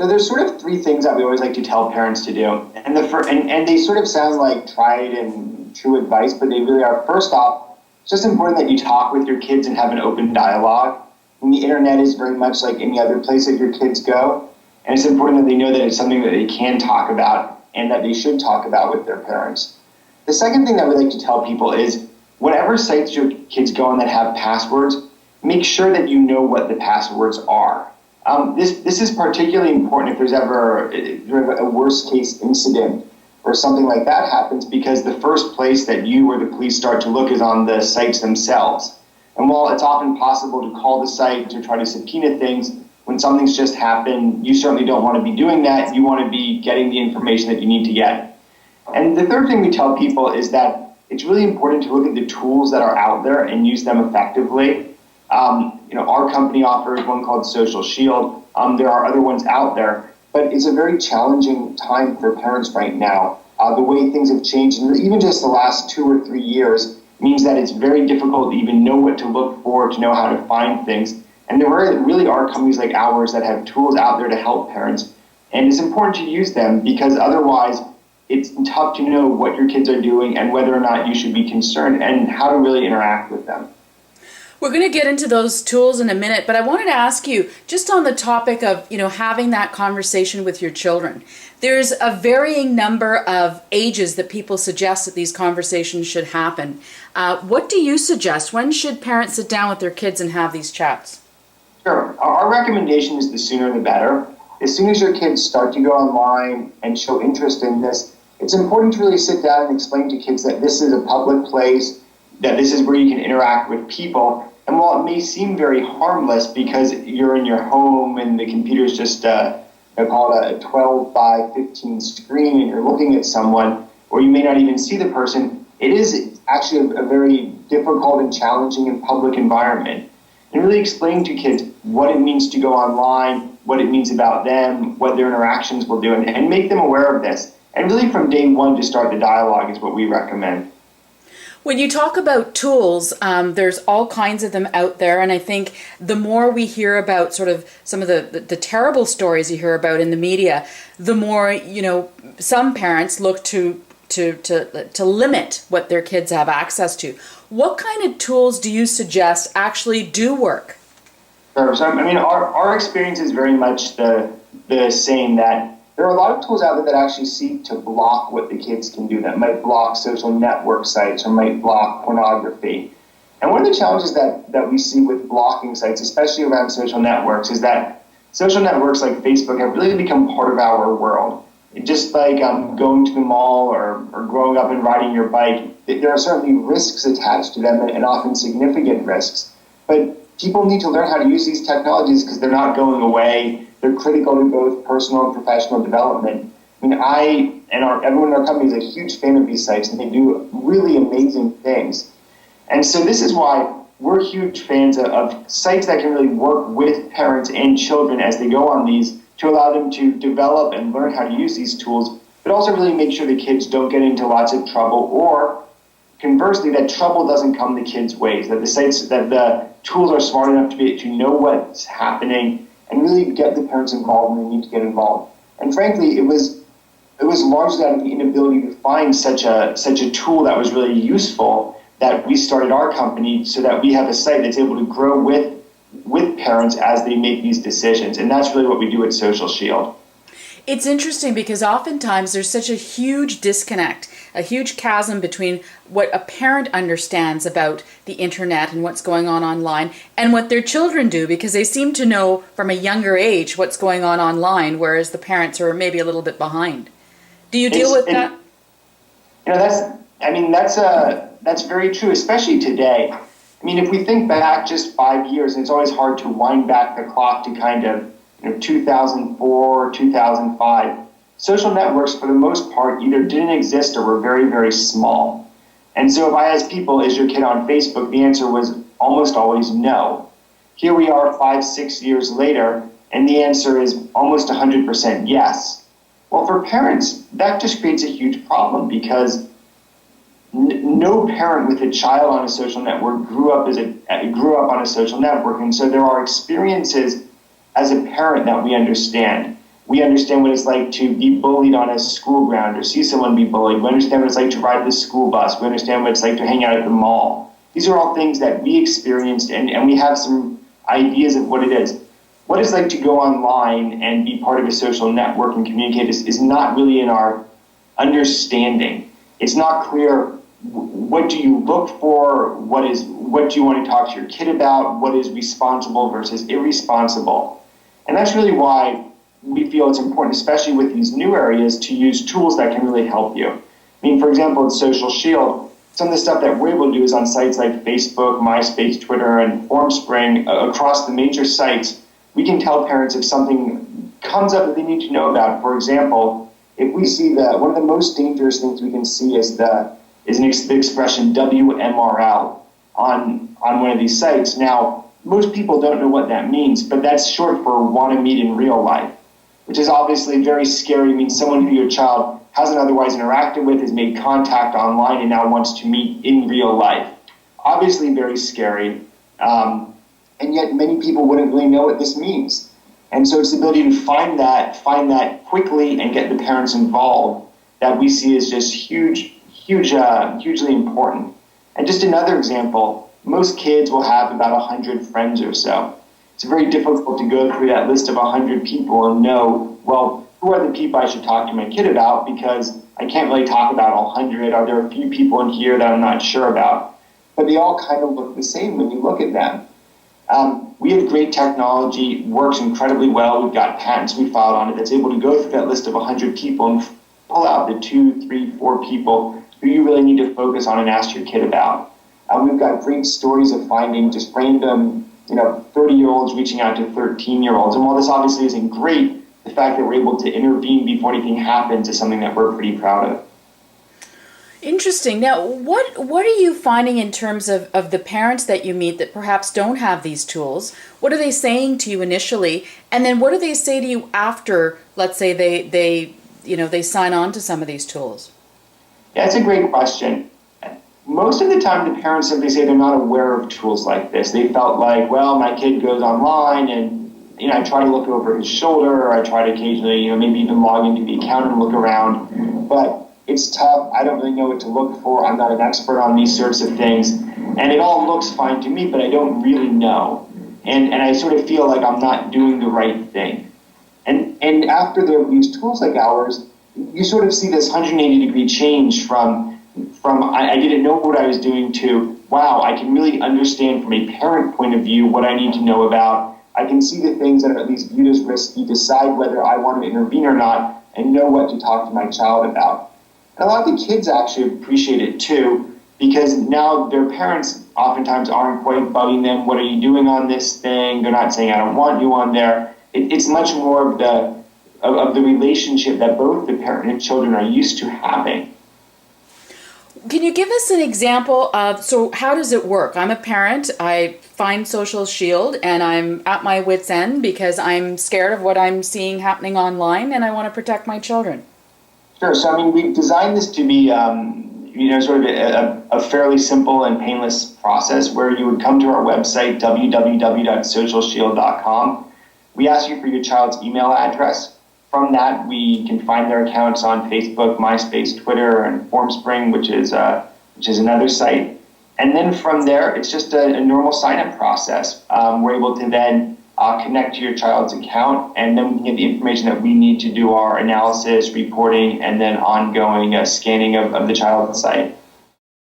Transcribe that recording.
So there's sort of three things that we always like to tell parents to do. And and they sort of sound like tried and true advice, but they really are. First off, it's just important that you talk with your kids and have an open dialogue. And the internet is very much like any other place that your kids go. And it's important that they know that it's something that they can talk about and that they should talk about with their parents. The second thing that we like to tell people is whatever sites your kids go on that have passwords, make sure that you know what the passwords are. This is particularly important if there's ever a worst case incident or something like that happens, because the first place that you or the police start to look is on the sites themselves. And while it's often possible to call the site to try to subpoena things, when something's just happened, you certainly don't want to be doing that. You want to be getting the information that you need to get. And the third thing we tell people is that it's really important to look at the tools that are out there and use them effectively. Our company offers one called SocialShield. There are other ones out there, but it's a very challenging time for parents right now. The way things have changed, and even just the last 2 or 3 years, means that it's very difficult to even know what to look for, to know how to find things. And there really are companies like ours that have tools out there to help parents. And it's important to use them, because otherwise it's tough to know what your kids are doing and whether or not you should be concerned and how to really interact with them. We're going to get into those tools in a minute, but I wanted to ask you, just on the topic of, having that conversation with your children. There's a varying number of ages that people suggest that these conversations should happen. What do you suggest? When should parents sit down with their kids and have these chats? Sure. Our recommendation is the sooner the better. As soon as your kids start to go online and show interest in this, it's important to really sit down and explain to kids that this is a public place, that this is where you can interact with people. And while it may seem very harmless because you're in your home and the computer's just call it a 12 by 15 screen and you're looking at someone, or you may not even see the person, it is actually a very difficult and challenging and public environment. And really explain to kids what it means to go online, what it means about them, what their interactions will do, and make them aware of this. And really from day one to start the dialogue is what we recommend. When you talk about tools, there's all kinds of them out there, and I think the more we hear about sort of some of the terrible stories you hear about in the media, the more some parents look to limit what their kids have access to. What kind of tools do you suggest actually do work? Sure. So our experience is very much the same, that there are a lot of tools out there that actually seek to block what the kids can do, that might block social network sites or might block pornography. And one of the challenges that we see with blocking sites, especially around social networks, is that social networks like Facebook have really become part of our world. Just like going to the mall or growing up and riding your bike, there are certainly risks attached to them, and often significant risks. But people need to learn how to use these technologies because they're not going away. They're critical to both personal and professional development. Everyone in our company is a huge fan of these sites, and they do really amazing things. And so this is why we're huge fans of sites that can really work with parents and children as they go on these, to allow them to develop and learn how to use these tools, but also really make sure the kids don't get into lots of trouble, or conversely, that trouble doesn't come the kids' ways, that the tools are smart enough to know what's happening and really get the parents involved when they need to get involved. And frankly, it was largely out of the inability to find such a tool that was really useful that we started our company, so that we have a site that's able to grow with parents as they make these decisions. And that's really what we do at SocialShield. It's interesting because oftentimes there's such a huge disconnect, a huge chasm between what a parent understands about the internet and what's going on online and what their children do, because they seem to know from a younger age what's going on online, whereas the parents are maybe a little bit behind. Do you deal with that? That's very true, especially today. If we think back just 5 years, and it's always hard to wind back the clock to kind of 2004, 2005, social networks for the most part either didn't exist or were very, very small. And so if I asked people, is your kid on Facebook, the answer was almost always no. Here we are 5-6 years later, and the answer is almost 100% yes. Well, for parents, that just creates a huge problem, because no parent with a child on a social network grew up on a social network, and so there are experiences as a parent that we understand, We understand what it's like to be bullied on a school ground or see someone be bullied. We understand what it's like to ride the school bus. We understand what it's like to hang out at the mall. These are all things that we experienced, and we have some ideas of what it is. What it's like to go online and be part of a social network and communicate is not really in our understanding. It's not clear what do you look for, what do you want to talk to your kid about, what is responsible versus irresponsible. And that's really why we feel it's important, especially with these new areas, to use tools that can really help you. I mean, for example, in SocialShield, some of the stuff that we're able to do is on sites like Facebook, MySpace, Twitter, and FormSpring, across the major sites, we can tell parents if something comes up that they need to know about. For example, if we see that one of the most dangerous things we can see is the expression WMRL on one of these sites. Now, most people don't know what that means, but that's short for want to meet in real life, which is obviously very scary. It means someone who your child hasn't otherwise interacted with, has made contact online, and now wants to meet in real life. Obviously very scary, and yet many people wouldn't really know what this means. And so it's the ability to find that quickly and get the parents involved that we see as just hugely important. And just another example, most kids will have about 100 friends or so. It's very difficult to go through that list of 100 people and know, well, who are the people I should talk to my kid about, because I can't really talk about all 100. Are there a few people in here that I'm not sure about? But they all kind of look the same when you look at them. We have great technology, works incredibly well. We've got patents we filed on it that's able to go through that list of 100 people and pull out the 2, 3, 4 people who you really need to focus on and ask your kid about. We've got great stories of finding just random, 30-year-olds reaching out to 13-year-olds. And while this obviously isn't great, the fact that we're able to intervene before anything happens is something that we're pretty proud of. Interesting. Now, what are you finding in terms of the parents that you meet that perhaps don't have these tools? What are they saying to you initially? And then what do they say to you after, let's say, they sign on to some of these tools? Yeah, it's a great question. Most of the time, the parents simply say they're not aware of tools like this. They felt like, well, my kid goes online and, I try to look over his shoulder, or I try to occasionally, maybe even log into the account and look around. But it's tough. I don't really know what to look for. I'm not an expert on these sorts of things. And it all looks fine to me, but I don't really know. And I sort of feel like I'm not doing the right thing. And after these tools like ours, you sort of see this 180-degree change from I didn't know what I was doing to, wow, I can really understand from a parent point of view what I need to know about. I can see the things that are at least viewed as risky, decide whether I want to intervene or not, and know what to talk to my child about. And a lot of the kids actually appreciate it too, because now their parents oftentimes aren't quite bugging them, what are you doing on this thing? They're not saying, I don't want you on there. It's much more of the relationship that both the parent and children are used to having. Can you give us an example of, so how does it work? I'm a parent, I find SocialShield, and I'm at my wit's end because I'm scared of what I'm seeing happening online and I want to protect my children. Sure, so we've designed this to be sort of a fairly simple and painless process where you would come to our website, www.socialshield.com. We ask you for your child's email address. From that, we can find their accounts on Facebook, MySpace, Twitter, and FormSpring, which is another site. And then from there, it's just a normal sign-up process. We're able to then connect to your child's account, and then we can get the information that we need to do our analysis, reporting, and then ongoing scanning of the child's site.